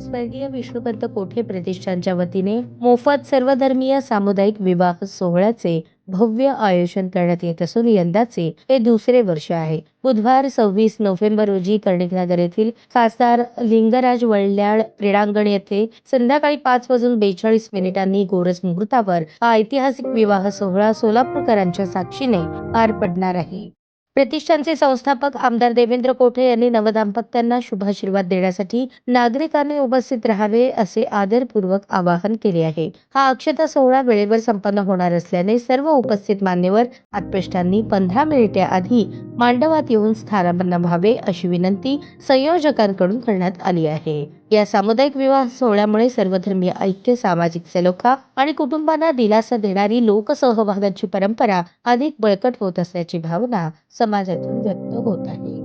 स्वर्गीय विष्णुपंत कोठे प्रतिष्ठानच्या वतीने मोफत सर्वधर्मीय सामुदायिक विवाह सोहळ्याचे भव्य आयोजन करण्यात येत असून यंदाचे हे दुसरे वर्ष आहे. बुधवार 26 नोव्हेंबर रोजी कर्णिकनगर येथील खासदार लिंगराज वळल्याळ क्रीडांगण येथे संध्याकाळी 5:42 गोरज मुहूर्तावर हा ऐतिहासिक विवाह सोहळा सोलापूरकरांच्या साक्षीने पार पडणार आहे. प्रतिष्ठानचे संस्थापक आमदार देवेंद्र कोठे यांनी नवदाम्पत्यांना शुभाशीर्वाद देण्यासाठी नागरिकांनी उपस्थित राहावे असे आदरपूर्वक आवाहन केले आहे. हा अक्षता सोहळा वेळेवर संपन्न होणार असल्याने सर्व उपस्थित मान्यवर आत्पेष्टांनी 15 मिनिटे आधी मांडवात येऊन स्थानापन्न व्हावे अशी विनंती संयोजकांकडून करण्यात आली आहे. या सामुदायिक विवाह सोहळ्यामुळे सर्वधर्मीय ऐक्य, सामाजिक सलोखा आणि कुटुंबांना दिलासा देणारी लोकसहभागाची परंपरा अधिक बळकट होत असल्याची भावना समाजातून व्यक्त होत आहे.